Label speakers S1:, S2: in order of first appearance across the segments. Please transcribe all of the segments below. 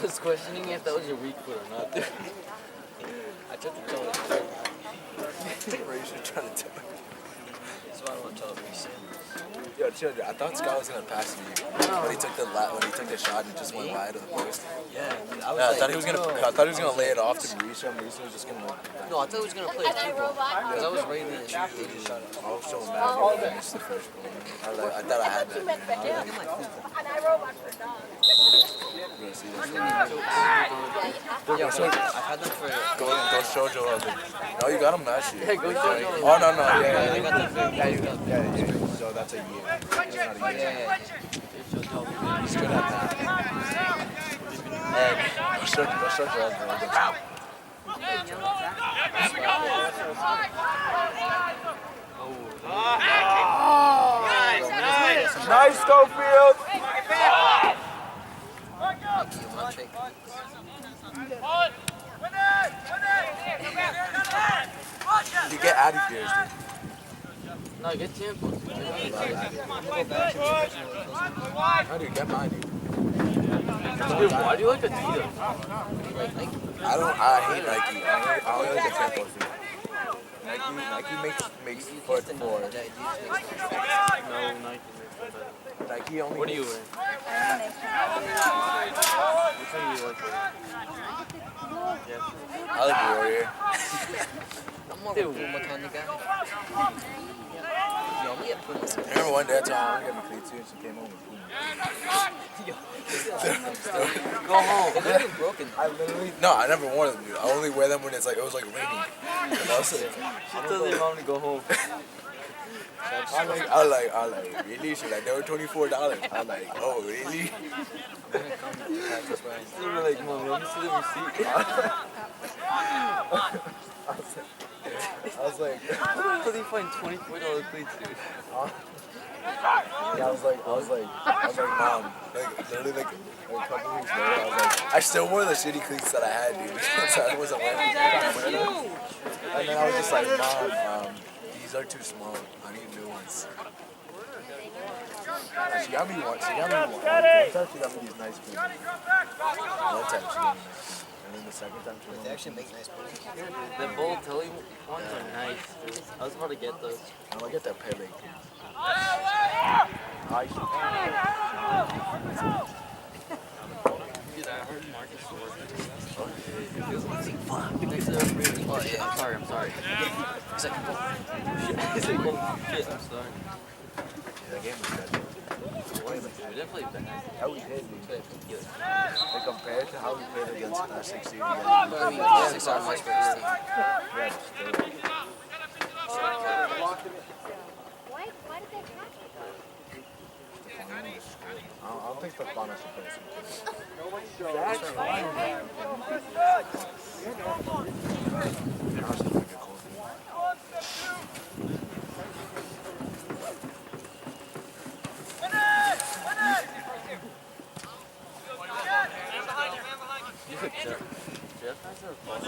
S1: was questioning if that was your weak foot or not, dude. I took the toe.
S2: Ray's trying to tell me.
S1: That's why I don't want to tell him.
S2: Yo, chill, dude. I thought Scott was gonna pass me when he took the shot and just went wide of the post.
S1: Yeah,
S2: I thought he was gonna lay it off to Mauricio. Mauricio was just gonna.
S1: No, I thought he was gonna play his people. Because I was right there and he just shot it.
S2: I was so mad that I missed the first goal. I thought I had that.
S1: Yeah, so I've had them for.
S2: Go show Joe. No, you got him last year.
S1: Yeah, go show Joe.
S2: Oh no,
S1: I got the thing.
S2: yeah, you got yeah. So that's a year. That's not a year.
S1: Yeah.
S2: He's good at that. And go show Joe. Nice, Schofield. You get out of here, dude.
S1: No, get tempo.
S2: How do you get mine, dude?
S1: Dude, why do you like Adidas?
S2: I hate Nike. I only like the tempo suit. Nike makes foot more.
S1: No, Nike.
S2: Nike only.
S1: What are you wearing? Which one do you like? Yeah.
S2: I like Warrior.
S1: I'm more of a Puma kind of guy. Yo, we have Pumas.
S2: I remember one day I told her I want to get my cleats too, and she came home with Puma.
S1: Go home. They're broken.
S2: I never wore them, dude. I only wear them when it was like raining.
S1: She told your mom to go home.
S2: I was like, really? She's like, they were $24. I'm like, oh, really?
S1: They were like, Mom, let me see the receipt.
S2: I was like,
S1: How do you find $24 cleats, dude?
S2: yeah, I was like, Mom, like, literally, like, a couple weeks later, I was like, I still wore the shitty cleats that I had, dude. So I wasn't wearing them. And then I was just like, Mom, these are too small. I need new ones. She got me one. One time she got me these nice boots. One time she got me nice. And then the second time she got me.
S1: They actually make nice boots. The Bold Telly ones are nice, dude. I was about to get those.
S2: I'm gonna get that Pele.
S1: Dude, I heard Marcus working. Fuck. Next to the referee. Oh, yeah, I'm sorry. He's like, oh, shit, I'm sorry.
S2: That game was good.
S1: We didn't play bad.
S2: How we did, dude. Like compared to how we played against 16
S1: But I mean, 6 are much better team.
S2: Yeah, still.
S3: Why did they catch it?
S2: I don't think Stefano should play some.
S1: That's fine.
S2: Now she's gonna get cold.
S1: Jeff has a ball.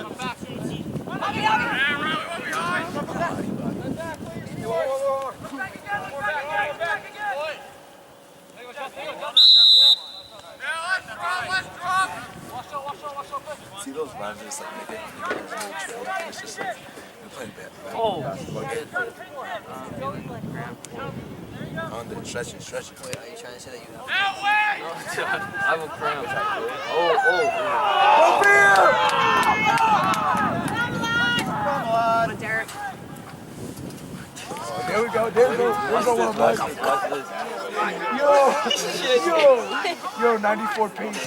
S2: See those runs just like make it really chill. It's just like you're playing basketball. On the stretching.
S1: Wait, are you trying to say that you have? No, I have a cramp.
S3: Come on, Derek.
S2: There we go. There's one back. Yo, 94 pace.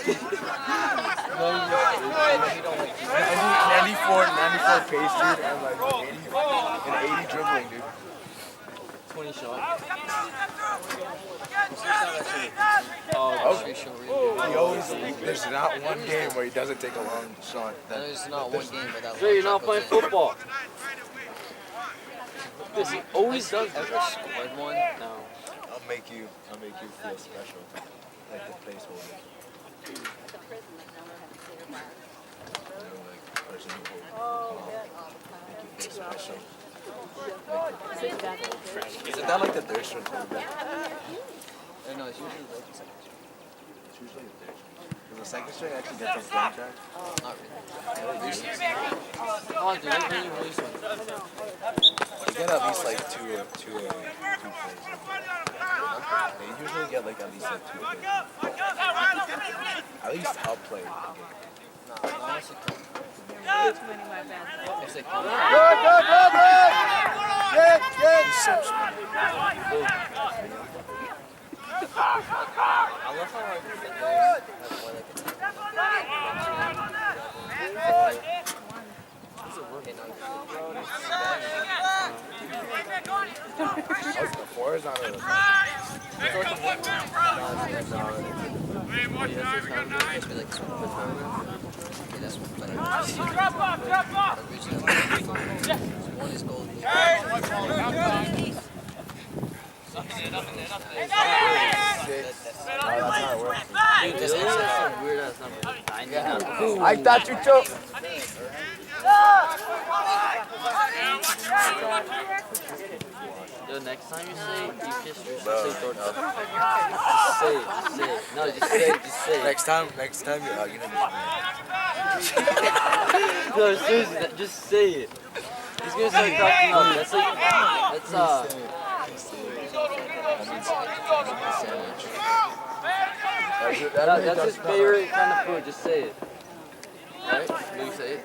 S2: 94 pace, dude, and like 80 dribbling, dude.
S1: 20 shot.
S2: There's not one game where he doesn't take a long shot.
S1: There's not one game without.
S4: So you're not playing football.
S1: This he always does. Ever scored one? No.
S2: I'll make you feel special, like the placeholder. Like person who make you feel special. Isn't that like the third string quarterback?
S1: No, it's usually like
S2: It's usually a third string. The second string actually gets us one track.
S1: Not really. Come on, dude. Let's really release one.
S2: They get at least like two plays. They usually get like at least like 2 plays. At least help play.
S1: Nah, honestly, if they come.
S2: He's so smart.
S1: I love how like the players have more like
S2: The 4 is not really.
S1: One is gold. Dude, this is some weird ass number.
S2: I thought you choked.
S1: Yo, next time you say you kiss your sister, say throat up. Just say it. No, just say it.
S2: Next time you're gonna
S1: No, seriously, just say it. He's gonna start cracking up. That's his favorite kind of food. Just say it. Right? Will you say it?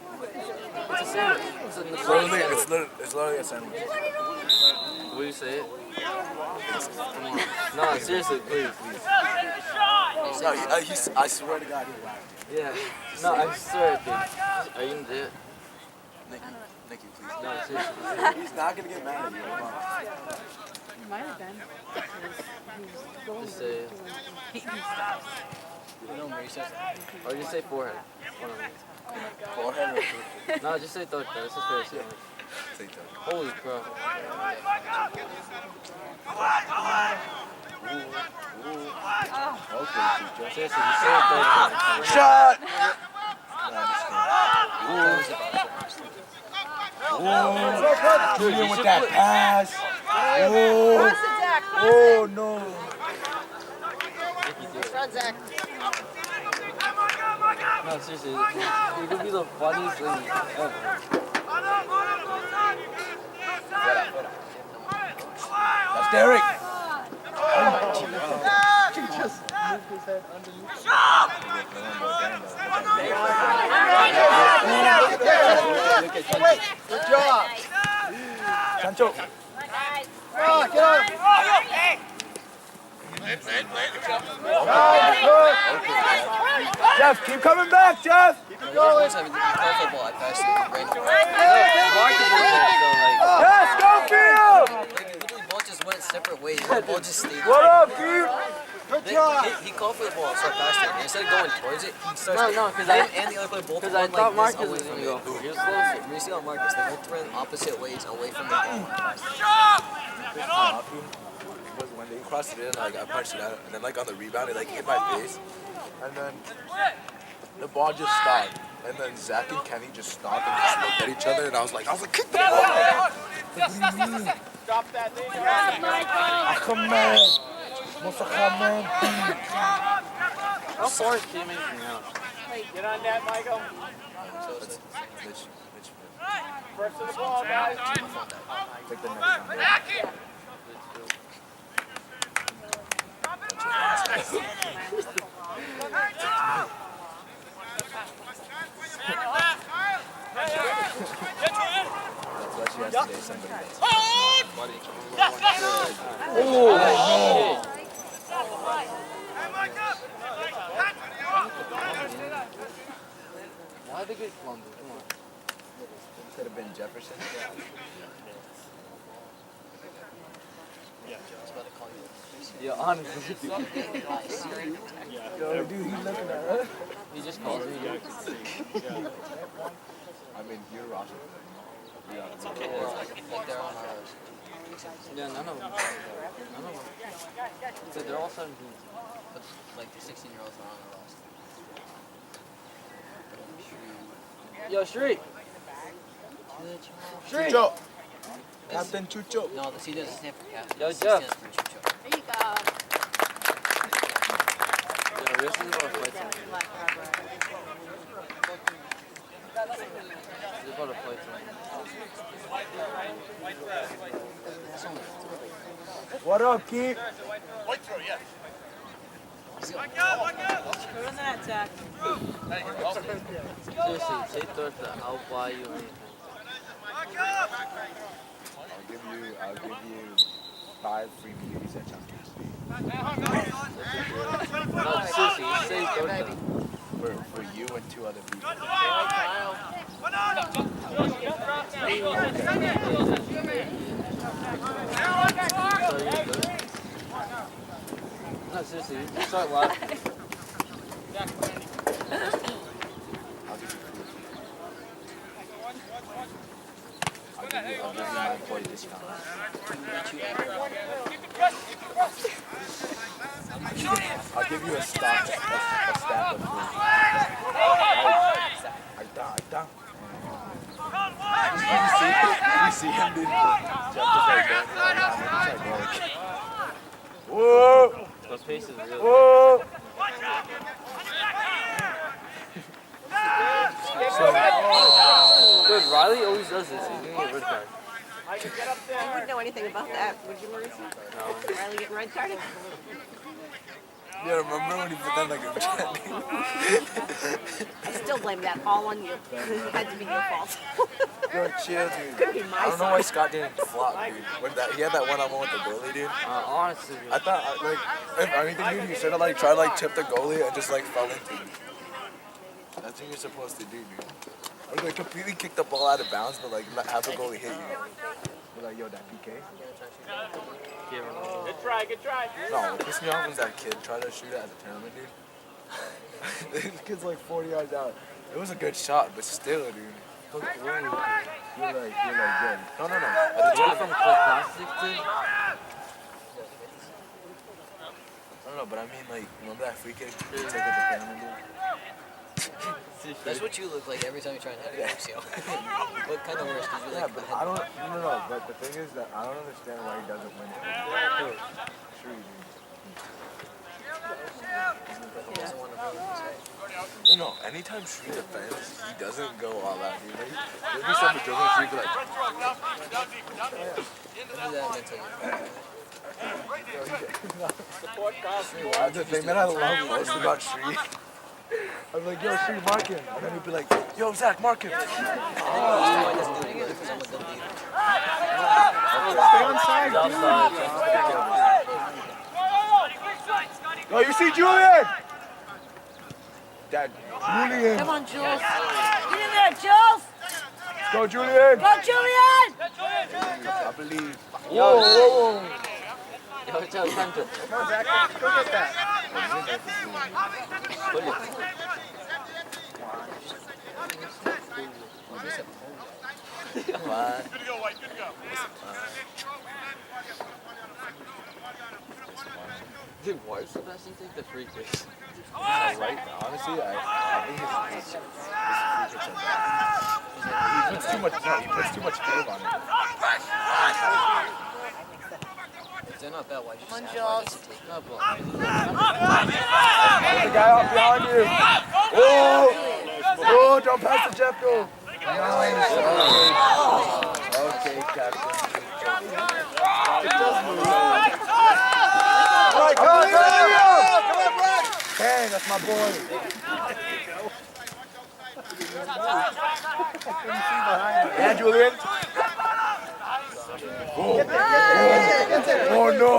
S1: It's a sandwich. It's a sandwich.
S2: It's literally a sandwich.
S1: Will you say it? Come on. No, seriously, please.
S2: No, I swear to God, he's laughing.
S1: Yeah. No, I swear, dude. Are you gonna do it?
S2: Nikki, please.
S1: No, seriously.
S2: He's not gonna get mad at you. Come on.
S4: He might have been.
S1: Just say it. Or just say forehead. One of them.
S2: Forehead or
S1: No, just say throat. That's his favorite sandwich.
S2: say that.
S1: Holy crap.
S2: Okay,
S1: Seriously, just say it throat.
S2: shot! Julian with that pass. Oh no.
S1: No, seriously, it could be the funniest thing ever.
S2: That's Derek. Good job. Sancho. Get on. Jeff, keep coming back, Jeff.
S1: Keep it going. Football, I passed it randomly.
S2: Yes, go field.
S1: Literally, ball just went separate ways. The ball just stayed.
S2: What up, dude? Good job.
S1: He called for the ball, so I passed it. And instead of going towards it, he starts
S5: because
S1: him and the other player both
S5: I
S1: run
S5: thought
S1: like this
S5: Marcus
S1: away
S5: was
S1: from
S5: gonna
S1: it.
S5: go for it. He was
S1: When you see on Marcus, they both ran opposite ways away from the ball.
S2: Was when they crossed it in, like I punched it out, and then like on the rebound, it like hit my face, and then the ball just stopped, and then Zach and Kenny just stopped and just looked at each other, and I was like, kick the ball! What do you mean? Stop that thing! Ahmed, Musa Ahmed.
S5: How far is teammates from now?
S6: Get on that, Michael.
S2: Mitch.
S6: First to the ball, guys.
S2: Take the next time. That's what she has to say, somebody else.
S5: Why the good Columbus? Come on.
S2: Could have been Jefferson.
S5: Yeah, honestly, dude.
S2: Yo, dude, he's looking at us.
S5: He just calls me.
S2: I mean, you're Russian.
S1: It's okay. Like they're on ours.
S5: Yeah, none of them. So they're all 17.
S1: But like the 16-year-olds are on the roster.
S5: Yo, Shri.
S2: Chucho. Captain Chucho.
S1: No, the C doesn't stand for captain.
S5: Yo,
S1: The C
S5: Jeff.
S1: stands for Chucho.
S3: There you go.
S5: Yeah,
S1: This is about to fight someone. This is about to fight someone.
S2: What up, Keith?
S4: Go in that, Zach.
S1: Seriously, say third, I'll buy you anything.
S2: I'll give you 5 free meals at Champions League.
S1: No, seriously, you say third.
S2: For you and 2 other people.
S1: No, seriously, you start laughing.
S2: I'll give you my employee discount. I'll give you a stack of food. I done. You see him, dude? Jeff is like going. Whoa!
S1: The pace is real.
S2: Whoa!
S1: Dude, Riley always does this. He's gonna get red card.
S3: You wouldn't know anything about that, would you, Marissa?
S1: No.
S3: Riley getting red carded?
S2: Yeah, remember when he put that like a
S3: I still blame that all on you. It had to be your fault.
S2: Yo, chill, dude.
S3: Couldn't be my
S2: I don't know
S3: son.
S2: why Scott didn't flop, dude. When he had that one-on-one with the goalie, dude.
S1: Honestly,
S2: I thought, like, if anything, dude, you should have like tried to like tip the goalie and just like fell into him. That's what you're supposed to do, dude. Or like completely kick the ball out of bounds, but like have the goalie hit you. You're like, yo, that PK?
S6: Good try, good try.
S2: No, it pissed me off when that kid tried to shoot it at the tournament, dude. This kid's like 40 yards out. It was a good shot, but still, dude. You're like, good. No. At the
S1: from plastic, dude.
S2: I don't know, but I mean, like, remember that free kick you took at the tournament, dude?
S1: That's what you look like every time you try and head it, Lucio. But kind of worse, because you
S2: Yeah,
S1: like
S2: but
S1: the head.
S2: I don't, no, but the thing is that I don't understand why he doesn't win it. Sure, dude.
S1: Doesn't want to win his head.
S2: No, anytime Shree defends, he doesn't go all out, dude. Like, there'll be some dribbling Shree be like,
S1: Do that mentally.
S2: that's the thing that I love most about Shree. I'm like, yo, Shree, mark him. And then he'd be like, yo, Zach, mark him.
S1: He doesn't do it either, because I'm a good leader.
S2: Stay on side, dude. Yo, you see Julian? Dad, Julian.
S3: Come on, Jules. Get in there, Jules.
S2: Go, Julian.
S3: Go, Julian.
S2: I believe.
S1: Yo, whoa. Yo, tell time to.
S6: Come on, Zach, go get that.
S1: Put it.
S2: Come on.
S1: Dude, why does Sebastian take the free kicks?
S2: Right, honestly, I think his free kicks are bad. He puts too much curve on it.
S1: If they're not bad, why you just act
S3: Jules.
S1: like it's take up?
S2: There's a guy out behind you. Oh! Oh, don't pass to Jeff, though. Nice. Okay, Captain. All right, come on, Brad. Hey, that's my boy. Yeah, Julian. Oh no!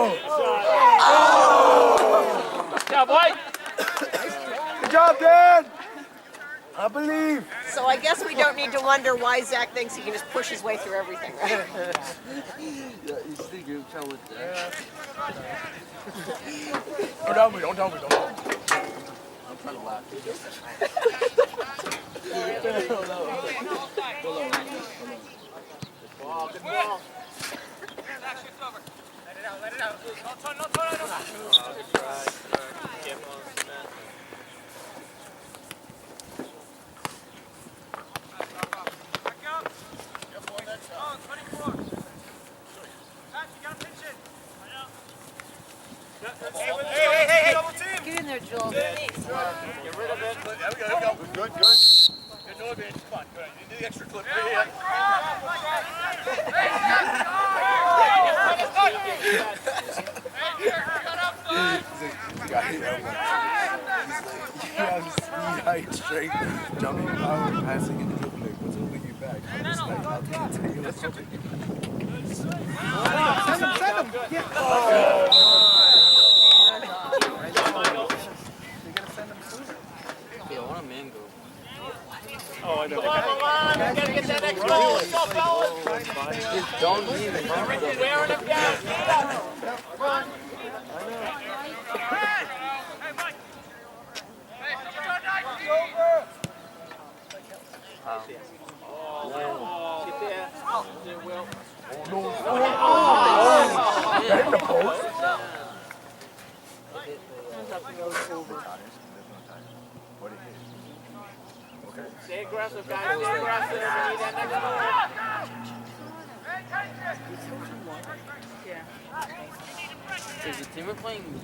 S6: Good job, boy.
S2: Good job, Dan! I believe.
S3: So I guess we don't need to wonder why Zach thinks he can just push his way through everything, right?
S1: Yeah, you see group chat with that.
S2: Don't tell me, don't tell me.
S1: I'm trying to laugh.
S6: Ball, good ball. Let it out. No turn. Good try. Careful, man.
S3: Get in there, Jules.
S6: good? Good, no advantage. Come on, good. You do the extra clip. Yeah.
S2: Speed, height, strength, jumping power, passing, and dribbling. What's holding you back? I'm just like, how can I tell you what's holding you back?
S5: Send him. Yeah.
S1: Yeah, I want a mango.
S6: Oh, I know. Gotta get that next goal. Let's go, fellas.
S1: Just don't even run.
S6: Wearing him down. Run. Stay aggressive, guys. Stay aggressive. We need that next goal.
S4: Yeah.
S1: Is the team we're playing good?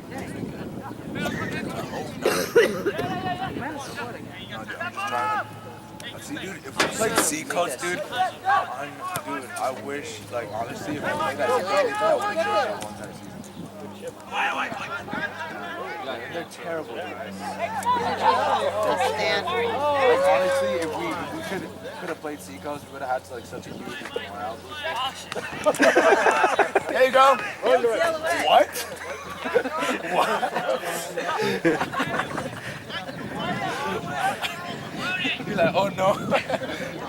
S2: See, dude, if we played C coach, dude, I wish, like, honestly, if we played that C coach, I would have that one time season. They're terrible, guys. Like, honestly, if we could have played C coach, we would have had like such a huge morale boost. There you go. What? You're like, oh no.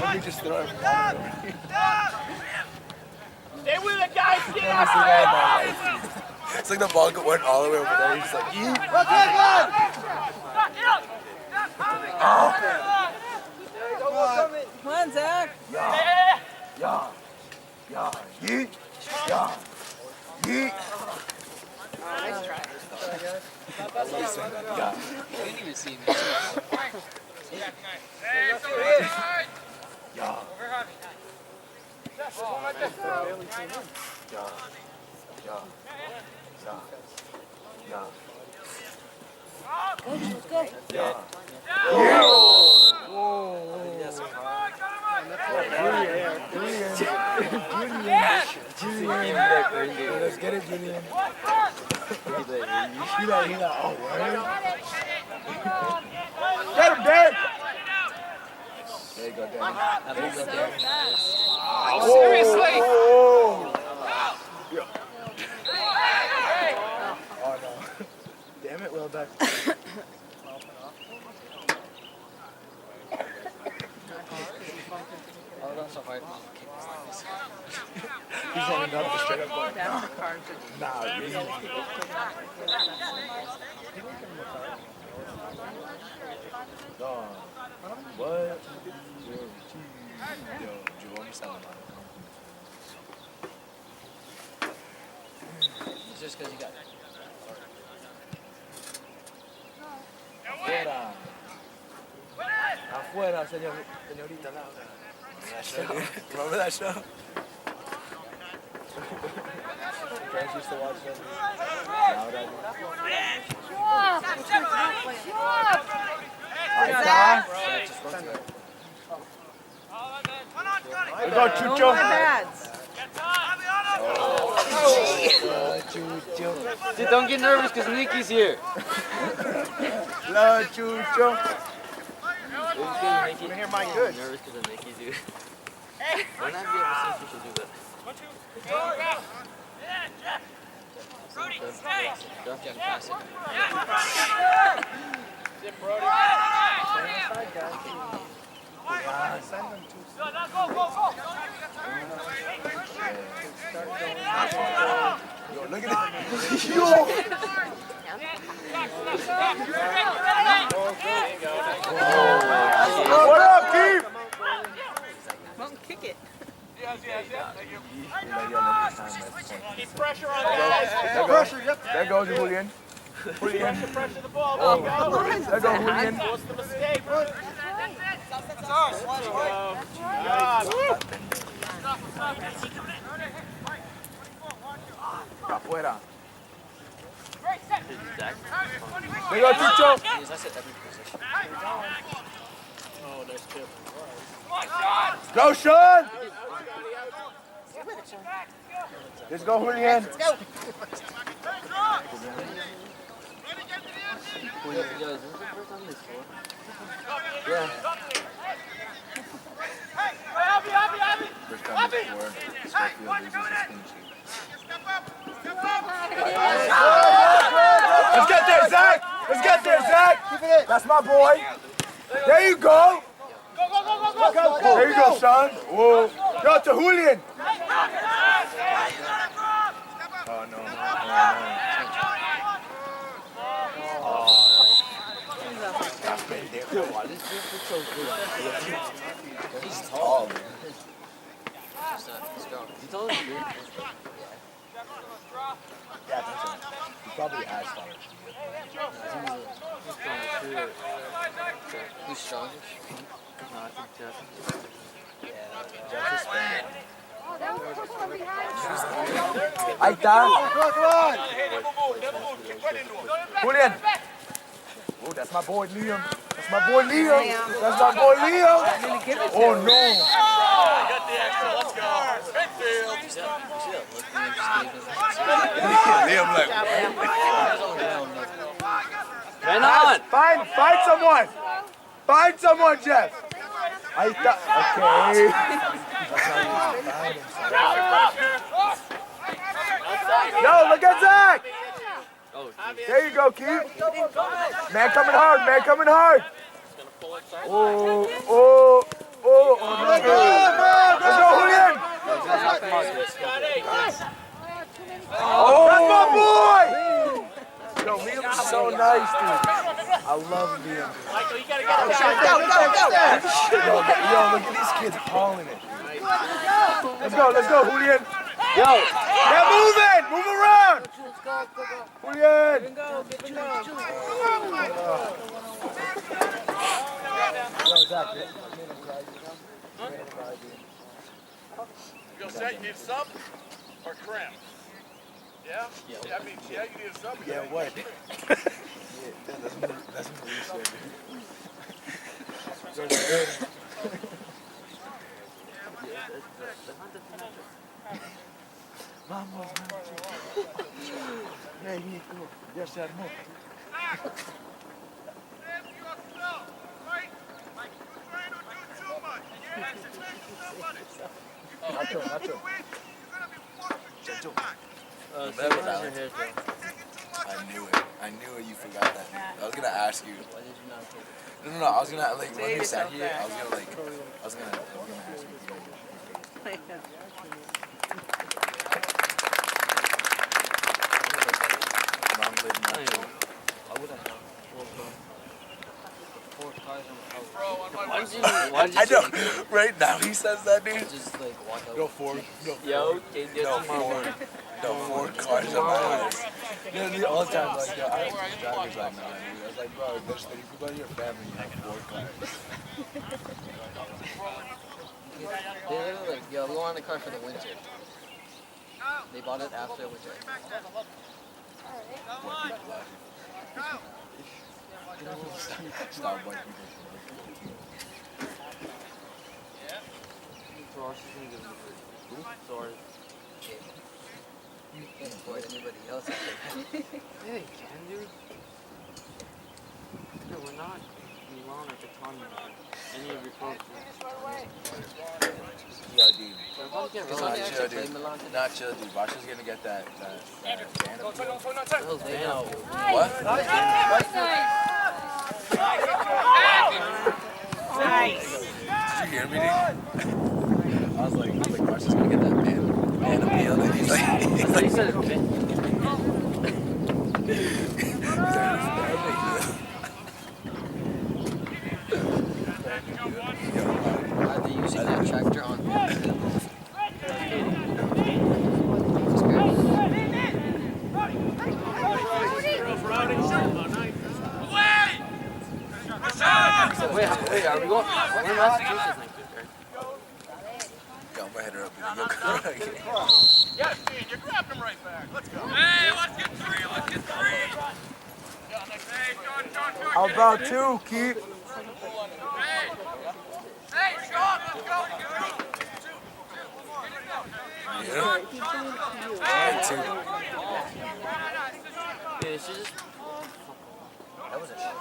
S2: Let me just throw it.
S6: Stay with it, guys. Get out.
S2: It's like the ball went all the way over there. He's just like,
S4: Come on, Zach.
S2: yeet, yeah, yeet.
S3: Nice try.
S2: I love saying that. Yeah.
S1: I didn't even see me.
S2: Yeah. Yeah. Let's get it, Julian. Oh, get him, Dad! There you go, Daddy.
S6: Seriously?
S2: Oh, no. Damn it, Will.
S1: Oh, that's so hard.
S2: He's running up the straight up going,
S4: That's the card.
S2: nah, really. What? Yo, Jerome sounded like
S1: It's just because you got it.
S2: Afuera. Afuera, señorita Laura. Remember that show? Friends used to watch that.
S6: We go, Chucho.
S1: Dude, don't get nervous because Nikki's here.
S2: La Chucho.
S1: Let
S6: me hear my goods.
S1: Nervous because of Nikki's here. When have you ever seen people do that? Don't get past it.
S6: Zip, Brody.
S2: Yo, look at it. Yo! What up, Keith?
S4: Come kick it.
S6: Yes. Thank you.
S2: There
S6: Keep pressure on guys.
S2: There goes Julian.
S6: Pressure the ball. There you go.
S2: There goes Julian.
S6: What's the mistake?
S2: Afuera.
S1: Zach.
S2: There goes Chucho.
S1: Yes, I said every position.
S2: Go, Sean! Let's go, Julian.
S3: Let's go.
S1: Yo, is this the first time they scored?
S2: Yeah. First time we scored. Springfield loses his clean sheet. Let's get there, Zach! Let's get there, Zach! That's my boy. There you go. There you go, son. Whoa. Go to Julian. Oh, no.
S1: Why does this look so good?
S2: He's tall, man.
S1: He's strong. He's taller than you.
S2: Yeah, I think so. He's probably as tall.
S1: He's strong. No, I think Jeff.
S2: Jeff is Spanish. Ahí está. Julian. Oh, that's my boy Liam. That's my boy Liam. That's my boy Liam. Oh no.
S6: Get the extra. Let's go. Midfield.
S2: Liam, look.
S1: Man on!
S2: Find someone. Find someone, Jeff. Ahí está. Okay. Yo, look at Zach.
S1: Oh,
S2: There you go, Keith. Man coming hard, man coming hard. Oh, let's go, Julian. Oh, that's my boy. Yo, Liam is so nice, dude. I love Liam.
S6: Michael, you gotta get it.
S2: Yo, look at these kids hauling it. Let's go, Julian. Yo, they're moving. Move around. Julian. Yo, Zach.
S6: You set, you need a sub or cramp? Yeah? Yeah, I mean, yeah, you need a sub.
S2: Yeah, what? That's what we said. Vamos, México, ya se armó. Nacho. I knew it. You forgot that. I was gonna ask you.
S1: why did you not take it?
S2: No. I was gonna like when you sat here. I was gonna ask you. Mom played
S1: I
S2: Nacho.
S1: know. Why would I have? Four cars on the house. Why did you
S2: I know. Right now he says that, dude.
S1: just like walk out?
S2: No four.
S1: Yo, change it tomorrow.
S2: Four cars in my house. Yeah, all the time like, yo, I have drivers like, nah, dude. I was like, bro, there's 30 people in your family, you have 4 cars.
S1: They literally like, yo, we want a car for the winter. They bought it after winter.
S2: Stop white people.
S1: Ross is gonna give me free. Sorry. You can't avoid anybody else out there. Yeah, they can, dude. No, we're not Milan or Catania. Any of your folks.
S2: Yo, dude.
S1: So if I'm getting
S2: It's
S1: Milan,
S2: not
S1: they
S2: chill,
S1: actually play
S2: dude.
S1: Milan today.
S2: Not chill, dude. Varsha's gonna get that band appeal.
S1: What the hell's they know?
S2: What? Did you hear me, dude? I was like, Varsha's gonna get that band appeal. And he's like,
S1: You said it's been. Are they using that tractor on? Wait, are we going? We're in Massachusetts next week, right?
S2: Yo, I'm gonna hit her up. Yo, come right here.
S6: Yes, Dean, you grabbed him right back. Let's go. Hey, let's get 3.
S2: How about 2, Keith? too.
S1: Yeah, she just.
S2: That was a shot.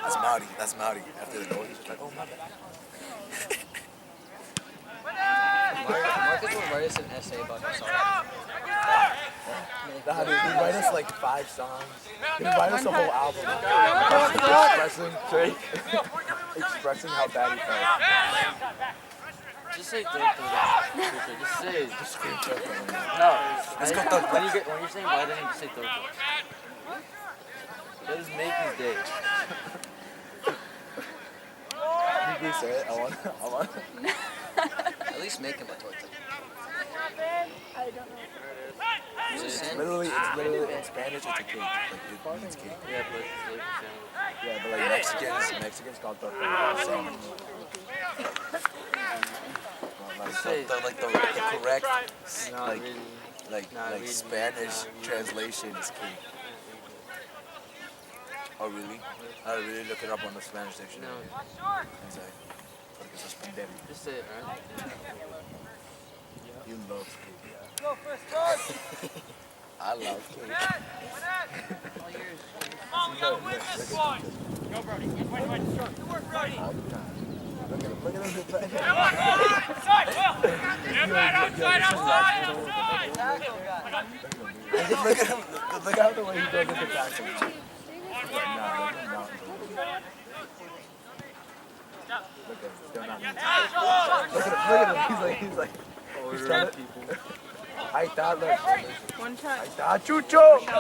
S2: That's Maori. That's Maori. After the goal, he's like, oh, my bad.
S1: Marcus will write us an essay about himself.
S2: Nah, dude, he write us like 5 songs. He write us a whole album. Expressing how bad he felt.
S1: Just say Turco. Just say it.
S2: Just scream Turco.
S1: No.
S2: Let's go
S1: Turco. When you're saying vitamin, just say Turco. That just make his day.
S2: You can say it. I want.
S1: At least make him a torta.
S4: I don't know.
S2: It's literally in Spanish. It's a cake. Like it means cake.
S1: Yeah, but it's like a sandwich.
S2: Yeah, but like Mexicans call torta sandwich. Like the correct like Spanish translation is cake. Oh really? I really look it up on the Spanish dictionary.
S1: No. Just say it, right?
S2: You love cake. I love cake.
S6: Come on, we gotta win this one. Go, Brody. Wait. Good work, Brody.
S2: All the time. Look at him. Look at him.
S6: Outside, Will. Outside.
S2: Look at him. Look at the way he goes into tackle. Look at him. He's like. He's trying to. Ahí está, look.
S4: One time.
S2: Ahí está, Chucho.
S1: No,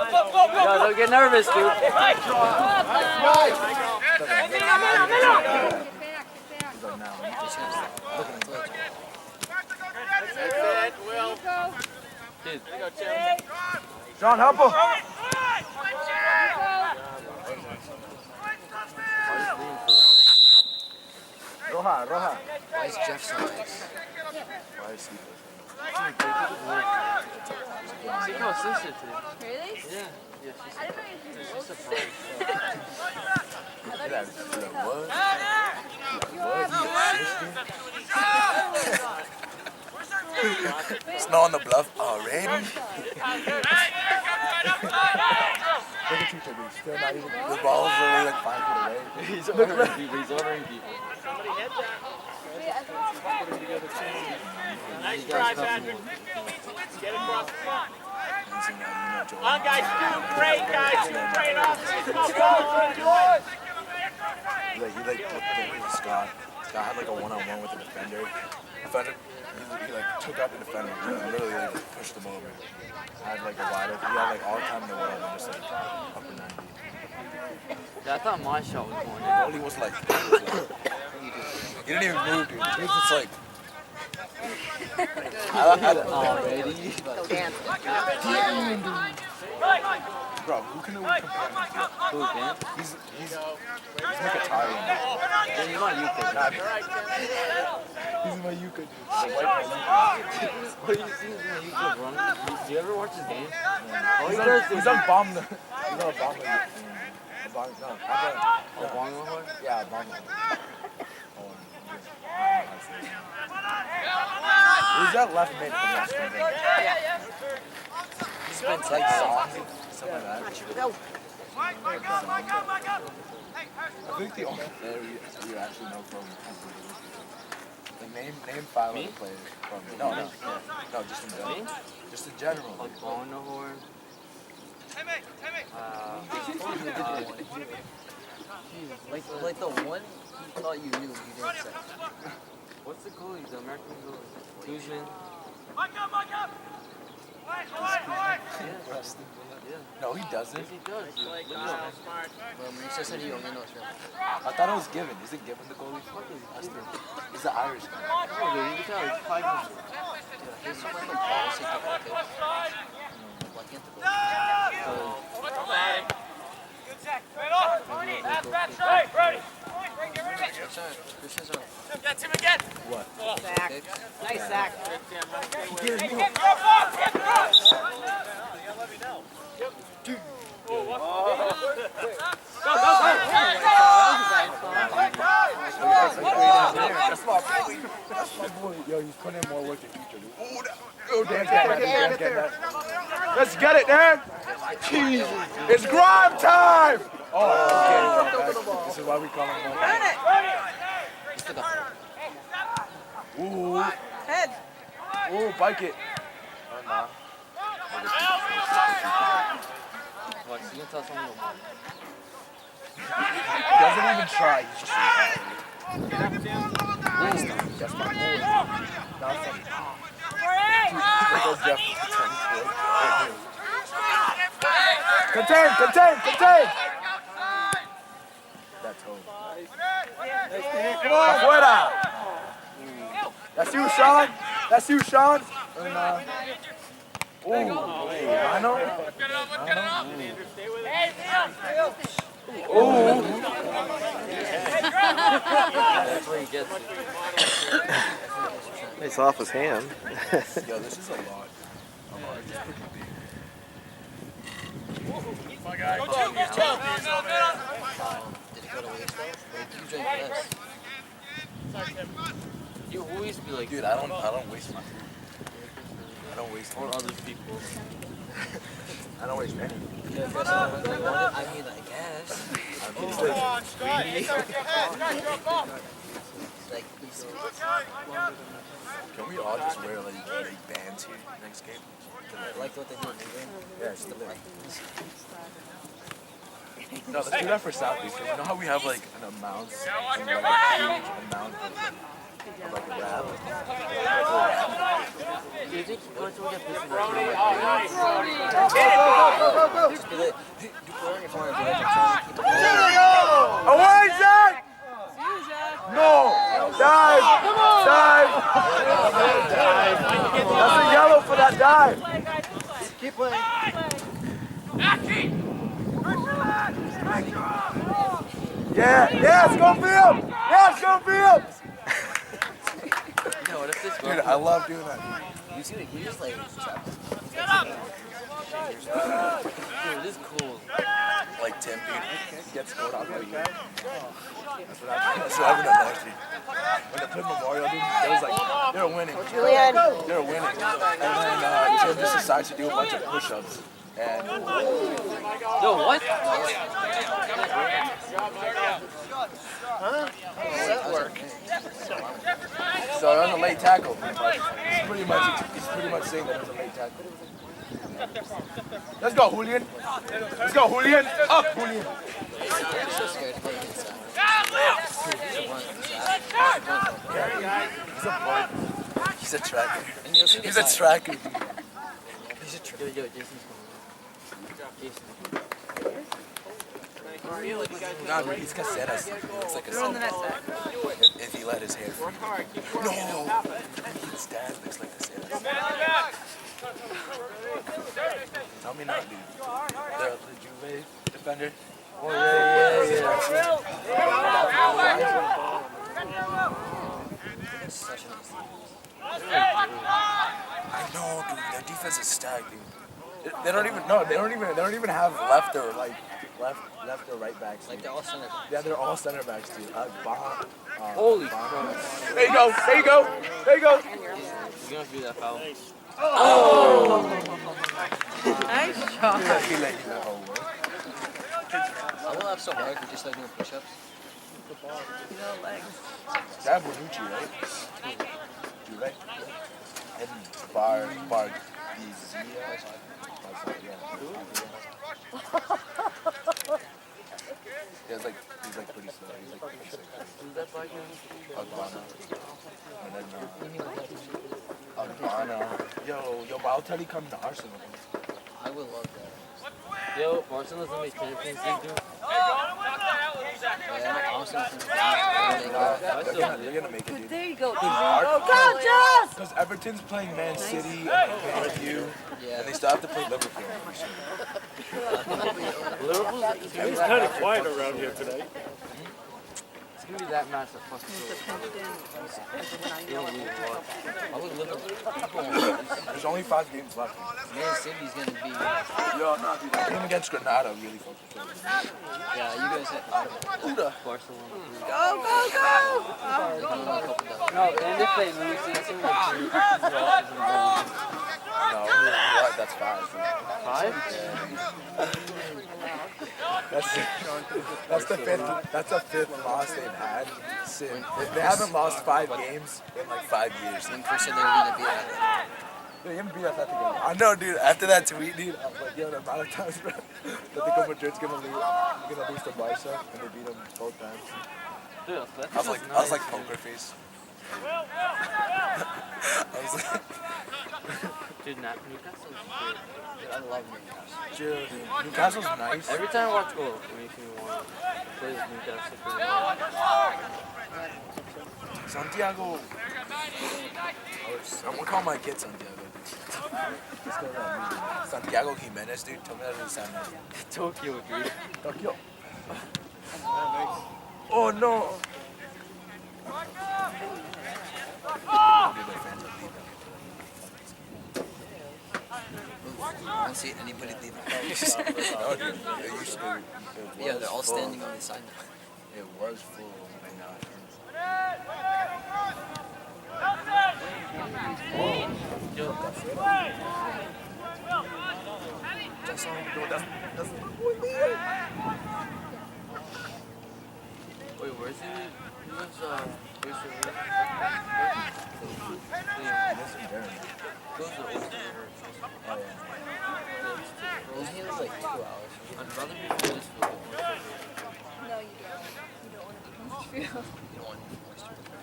S1: don't get nervous, dude.
S2: Nice. He's like, now. Look at him.
S6: Will.
S1: Dude.
S2: John, help him. Roja.
S1: Why is Jeff so nice?
S2: Why is he?
S1: See how sister too.
S4: Really?
S1: Yeah. Yeah, she's
S4: I didn't know you
S1: she's surprised.
S2: Snow on the bluff already? Look at Chucho, dude. Still not even. The ball's literally like 5 feet away.
S1: He's ordering people.
S6: Somebody hit that. Nice try, Patrick. Get across the front. Come on, guys. Do great, guys. Do great offense. Come on, Paul. Do it.
S2: Scott had like a one-on-one with the defender. He like took out the defender and literally like pushed him over. I had like a wide open. He had like all the time in the world and just like upper 90.
S1: Yeah, I thought my shot was going in.
S2: Goalie was like, he didn't even move, dude. He was just like.
S1: Already?
S3: Go dance.
S2: Bro, who can we compare him to?
S1: Who, Dan?
S2: He's like Italian.
S1: Dan, you might use it.
S2: He's my Yuka, dude. The white man.
S1: What do you see him run? Do you ever watch his game?
S2: He's on bomb. He's on bomb. Yeah, bomb. Who's that left mid from last game? He's been like songs and stuff like that.
S3: Go.
S2: I think the only player you actually know from the name 5 of the players from no, just in general. Just in general.
S1: Like on the horn. Like the one you thought you knew, you didn't say. What's the goalie? The American goalie? Guzman?
S2: No, he doesn't.
S1: Yes, he does. Dude. Look it up.
S2: I thought it was Given. Is it Given the goalie? He's the Irish guy.
S1: Oh, dude, you can tell it's 5 minutes. He's like a policy to Why can't the
S6: That's him again.
S2: What?
S3: Zach. Nice, Zach.
S2: That's my boy. Yo, he's putting in more work than you. Let's get it, Dan. Jesus. It's grime time. Oh, okay. This is why we call him. Ooh.
S3: Head.
S2: Ooh, bike it.
S1: Watch, you can tell someone to walk.
S2: He doesn't even try. He's just that's my boy. Not funny. There goes Jeff. Contain. That's home. Afuera. That's you, Sean. And, ooh, I know. Ooh.
S1: That's where he gets it.
S5: It's off his hand.
S2: Yo, this is a lot. It's pretty big.
S1: Did he go to waste though? You drink less. You always be like,
S2: Dude, I don't waste my food. I don't waste
S1: or other people.
S2: I don't waste any.
S1: I mean, I guess. Like,
S2: Can we all just wear like bands here next game?
S1: like what they do in England.
S2: Yeah, just like. No, let's do that for Southeast. You know how we have like an amount, and like a huge amount of like rap.
S1: Do you think once we get this in the
S6: All right.
S1: just be like, do put on your phone and be like, I'm trying to keep it
S2: Away, Zach! No! Dive! That's a yellow for that dive.
S5: Keep playing.
S2: Yeah, Schofield!
S1: You know, what if this
S2: Dude, I love doing that.
S1: you see, he just like trapped. Dude, it is cool.
S2: Like Tim, dude, he gets scored out by you. That's what happened at Marcy. When they played Memorial, dude, they was like, they were winning.
S3: Julian.
S2: They were winning. And then Tim just decides to do a bunch of push-ups. And
S1: Yo, what?
S2: so it was a late tackle. He's pretty much saying that it was a late tackle. Let's go, Julian. Up, Julian.
S1: I'm so scared to play against that.
S2: He's a tracker.
S1: And you'll think
S2: He's a
S1: it's
S2: tracker.
S1: He's a tracker. Yo, Jason's coming. Jason.
S2: Nah, dude, he's caseras. It's like a
S3: Throw in the net sack.
S2: if he let his hair free. No! His dad looks like caseras. Tell me not, dude. The Juve defender. Oh, yeah.
S1: Such a nice
S2: I know, dude. Their defense is stacked, dude. They don't even have left or right backs.
S1: like they're all center.
S2: Yeah, they're all center backs, dude.
S1: Holy crap.
S2: There you go.
S1: You're gonna have to do that foul.
S3: Nice shot.
S2: He let you know.
S1: I will laugh so hard if we just start doing push-ups.
S3: No legs.
S2: That Bonucci, right? Juve. And Bardizia. Yeah, he's like pretty slow. He's like pretty sick.
S1: Who's that by him?
S2: Agbana. And then Agbana. Yo, but I'll tell you come to Arsenal.
S1: I would love that. Yo, Barcelona's gonna make Champions League, dude. Yeah, Arsenal's
S2: They're gonna make it, dude.
S3: There you go.
S2: Because Everton's playing Man City and Man U,
S1: Yeah.
S2: and they still have to play Liverpool.
S1: Liverpool's
S6: It's kind of quiet around here today.
S1: It's gonna be that match that fucking They don't lose. I would Liverpool.
S2: There's only 5 games left.
S1: Man City's gonna be.
S2: Yo, no, dude. That game against Granada really fucking killed me.
S1: Yeah, you guys hit Barcelona.
S3: Go.
S1: No, and if they lose, it's gonna be
S2: No, what? That's 5.
S5: 5?
S2: That's the fifth. That's the 5th loss they've had since. They haven't lost 5 games in like 5 years.
S1: When Chris said they were gonna be at it.
S2: They haven't beat us at the game. I know, dude. After that tweet, dude, I was like, yo, the amount of times, bro, that the Madrid's gonna lose to Barca, and they beat them both times.
S5: Dude,
S2: I was like poker face. I was like,
S5: dude, Newcastle's good.
S1: Dude, I love Newcastle.
S2: dude, Newcastle's nice.
S5: Every time I watch goal, it makes me want to play this Newcastle for the
S2: Santiago. I'm gonna call my kid Santiago. Let's go that Santiago Jimenez, dude. Tell me that doesn't sound nice.
S5: Tokyo, dude.
S2: Tokyo. Oh no.
S1: I don't see anybody leaving.
S2: No, dude. It used to be.
S1: Yeah, they're all standing on the side now.
S2: It was full. Right now.
S5: Wait, where's he? He was, where's the river? Goes to Oyster River.
S1: Wasn't he like 2 hours?
S5: I'd rather be for this field.
S4: No, you don't. You don't want to be Huddersfield.
S1: You don't want Oyster River.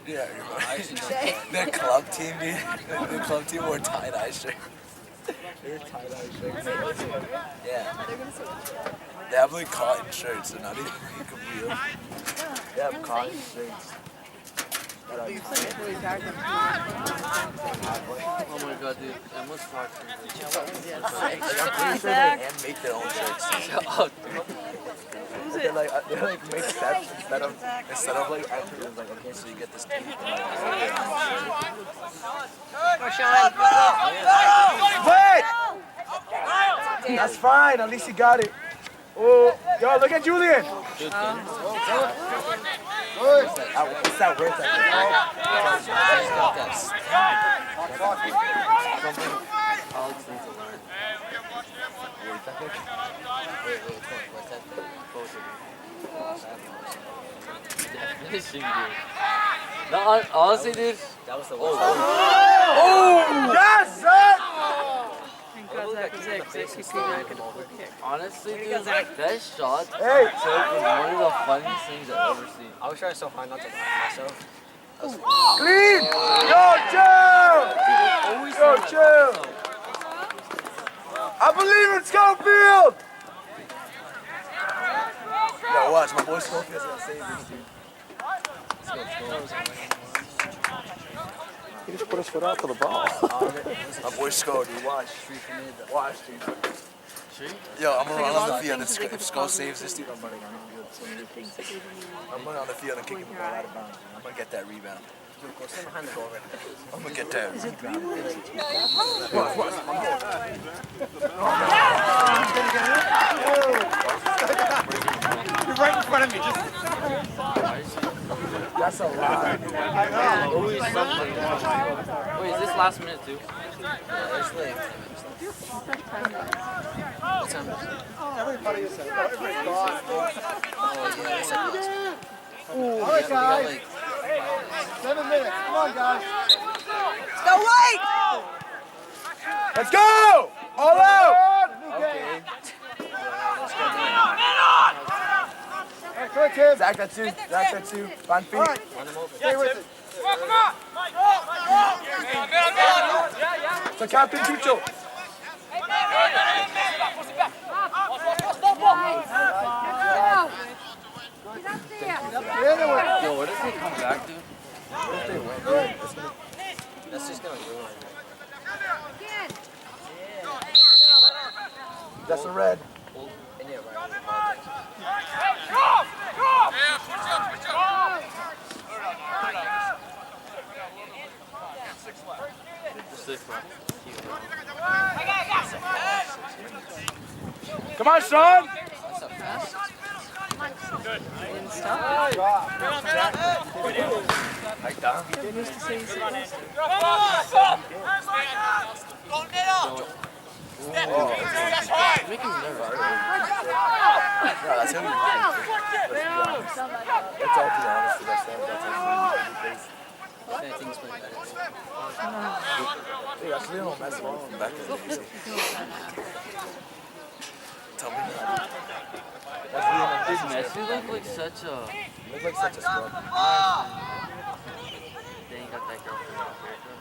S2: Yeah,
S1: I actually don't.
S2: their club team, dude. Their club team wore tie-dye shirts. They're tie-dye shirts. Yeah.
S4: They're going to say what?
S2: They have like cotton shirts, so not even real. They have cotton shirts.
S5: Oh my god, dude. I must talk to him.
S2: Like, I'm pretty sure they hand make their own shirts.
S5: Oh,
S2: They like make sets instead of like actually it's like, okay, so you get this tape. Wait! That's fine, at least he got it. Oh, yo, look at Julian.
S5: dude,
S2: What's that worth?
S5: something Alex needs to learn.
S1: What's that thing?
S5: Definition, dude. No, honestly, dude.
S1: That was the worst.
S2: Yes, sir!
S5: Honestly, dude, that shot
S2: Hey.
S5: took was one of the funniest things I've ever seen.
S1: I was trying so hard not to laugh at myself.
S2: Clean! Yo, chill! Yo, chill! I believe in Schofield! Yo, watch, my boy Schofield's gonna save this, dude.
S7: He just put his foot out to the ball.
S2: My boy Sko, dude, watch. Watch, dude.
S5: Street?
S2: Yo, I'm gonna run on the field and if Sko saves this, dude, I'm running on the field. I'm running on the field and kicking the ball out of bounds. I'm gonna get that rebound.
S1: Go stand behind the goal right now.
S2: I'm gonna get that rebound.
S6: You're right in front of me.
S2: That's a lot.
S5: Always something. Wait, is this last minute too?
S1: Yeah, it's late. What time is it?
S7: Everybody is everybody's gone.
S1: Oh, yeah, it's like last.
S7: All right,
S1: We got
S7: guys.
S1: like
S7: 7 minutes. Come on, guys.
S3: Go White!
S2: Let's go! All out!
S7: Okay. All right, good, Tim.
S2: Zach, that's you. Zach, that's you. Van feet.
S7: All right. Stay with it.
S2: So Captain Chucho.
S5: Yo, what if they come back, dude?
S1: that's just gonna ruin it.
S2: That's a red.
S1: And yeah, right.
S2: Come on, Sean.
S1: That's a fast.
S4: didn't stop.
S2: Like that.
S4: They're used to say he's supposed to.
S1: Making me nervous.
S2: Yeah, that's him. Let's all be honest with ourselves. That's actually
S1: I think it's playing better.
S2: dude, actually, don't mess around back in the day. Tell me that. That's
S1: Does
S2: really
S1: Messi look like such a...
S2: You look like such a scrub.
S1: Then you got that girl from America.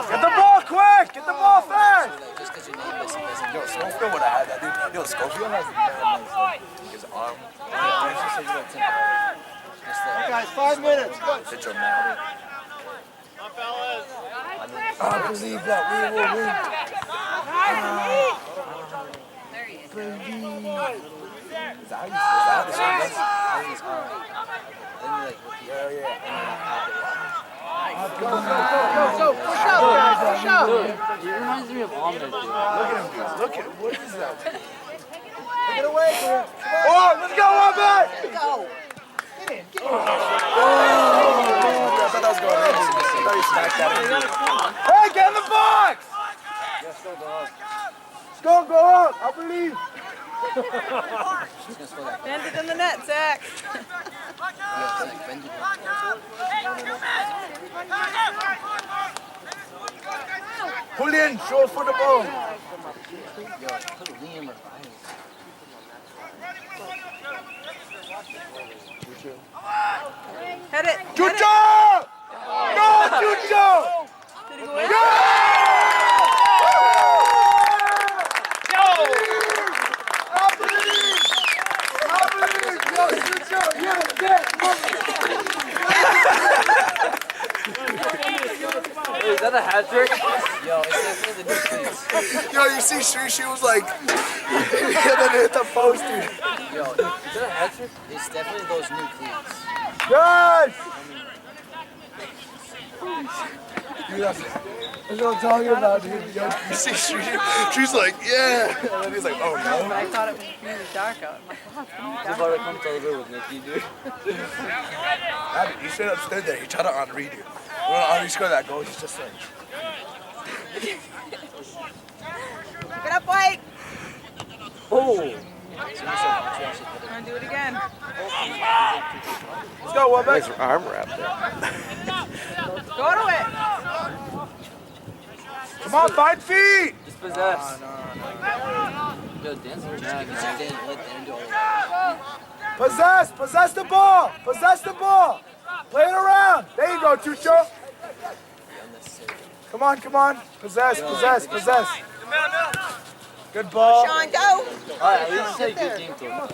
S7: Get the ball quick! Get the ball fast!
S1: Just because your name Messi doesn't
S2: Yo, Schofield would have had that, dude. Yo, Schofield has like, his arm.
S7: Guys, 5 minutes.
S2: Sit your mouth. I believe that we will win. Is that how you say it? Yeah, yeah.
S7: Go, push up, guys, push up!
S1: Dude, it reminds me of Ahmed, dude.
S2: Look at him, dude. Look at him. What is that?
S7: Get away from him. Oh, let's go, Ahmed!
S3: Go.
S2: I thought that was going in. I thought he smacked that in.
S7: Hey, get in the box!
S2: Yes, go up.
S7: Go up, I believe.
S1: She's gonna score that.
S4: Bend it in the net, Zach.
S1: Yeah, it's like bending.
S2: Julian, show for the ball.
S1: Yo, put Liam or Ryan.
S4: Head it.
S7: Chucho! No, Chucho!
S1: Hey, is that a hat trick? Yo, it's definitely the new cleats.
S2: Yo, you see, she was like, and then hit the post, dude.
S1: Yo, is that a hat trick? It's definitely those new cleats.
S7: Yes!
S2: Dude, that's what I'm talking about, dude. Yo, you see, she's like, yeah. And then he's like, oh
S4: But
S2: no.
S4: I thought it was really dark out. I'm like, wow, it's really
S1: It's
S4: dark.
S1: about to come to the with Nicky, dude.
S2: He straight up stood there. He tried to Henri, dude. When Henri scored that goal, he's just like,
S3: Get up, White.
S1: Oh!
S4: Gonna do it again.
S7: Let's go, Webber.
S5: Nice arm wrap there.
S4: Go to it.
S7: Come on, 5 feet!
S1: It's possessed. Yo, dance with Jack. Let them do all that.
S7: Possess the ball! Possess the ball! Play it around! There you go, Chucho! Come on! Possess! Good ball!
S3: Sean, go.
S1: Alright, at least say good game to him.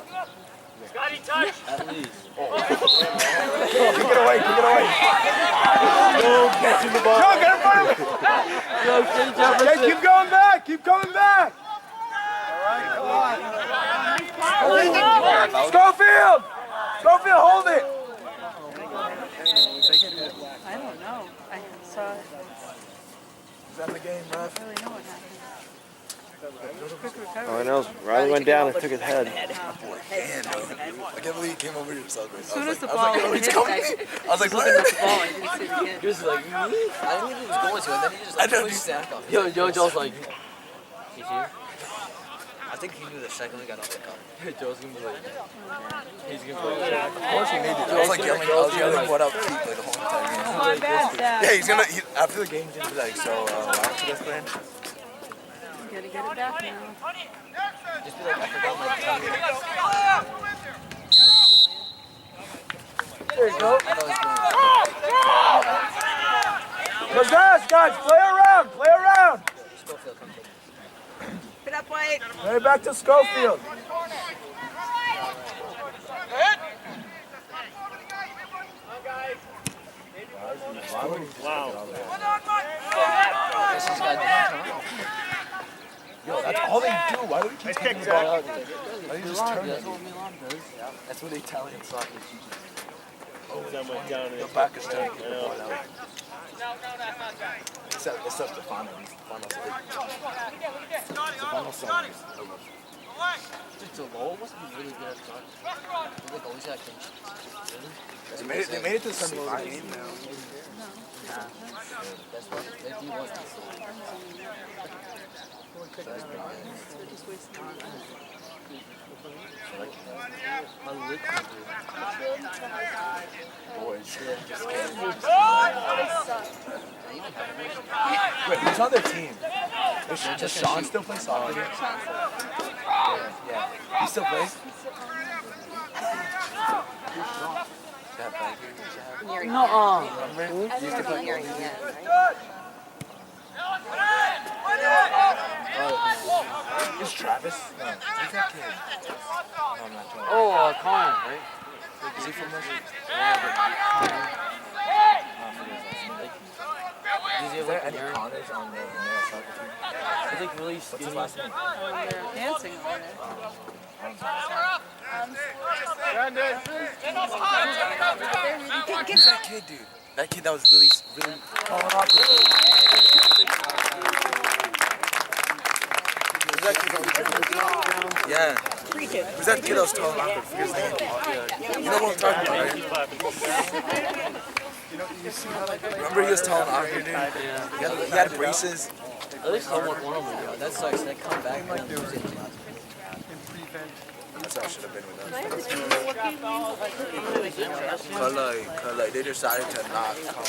S6: Scotty, touch.
S1: At least.
S7: Kick it away! Go, catching the ball! Go, get in front of him!
S1: Yo, Jay Jefferson.
S7: Hey, keep going back! Keep coming back! Schofield, hold it!
S4: I don't know. I saw it.
S2: is that the game, ref?
S4: I don't really know what happened. Quick recovery.
S5: All I know is Riley went down and took his head.
S2: Damn, dude. I can't believe he came over here to celebrate.
S4: As soon as the
S2: I was
S4: ball
S2: like, yo,
S4: hit,
S2: he's coming. I was like,
S4: looking at the
S2: what?
S4: ball, I didn't see it again.
S1: He was like, me? I didn't think he was going to, and then he just
S2: I
S1: like
S2: know,
S1: pushed
S2: dude.
S1: Zach off. Yo, Joe's like, he's here? I think he knew the second we got off the cup. Joe's gonna be like, he's gonna be like,
S2: Of course he needed it. I was yelling what up, keep like the whole entire game.
S4: My bad, Zach.
S2: Yeah, he's gonna, after the game, he's gonna be like, so, why aren't you guys playing?
S4: Gotta get it back now.
S1: just be like, I forgot my tongue.
S7: There you go.
S1: I thought it was going.
S7: Possess, guys, play around!
S1: Schofield comes in.
S3: Get up, White.
S7: Play it back to Schofield.
S1: This has got downtown.
S2: Yo, that's all they do. Why do we keep kicking the ball out? Why do you just turn
S1: That's
S2: it?
S1: what Milan does.
S2: That's what Italian soccer teaches.
S6: Someone down in
S2: The back is turning the ball out. Except the final. The final song.
S1: So Lowell must be really good at soccer. They like always got clean sheets.
S2: They made it to the semifinals.
S1: That's why they do want to. I literally
S2: Boys.
S4: They suck.
S2: Wait, who's on their team? Does Sean still play soccer? Yeah. He still plays? That back here used to have. Remember? He used to play goalie. Is Travis? No. Who's that kid? No, I'm not sure.
S5: Oh, Colin, right?
S2: Is he from Russia?
S5: Does he
S2: Is
S5: have
S2: there
S5: like
S2: any
S5: an Aaron?
S2: Connors on the male soccer team?
S5: He's like really
S2: What's
S5: skinny.
S2: his last name?
S4: They're dancing over there.
S2: Who's that kid, dude? That kid that was really falling off. Who's that kid that was Yeah. Who's that kid that was tall and awkward? Forget his name. You know what I'm talking about, right? Remember he was tall and awkward, dude? He had braces.
S1: At least homework one of them. That sucks. They come back and lose it.
S2: That's how it should have been with us. Kalai, they decided to not call.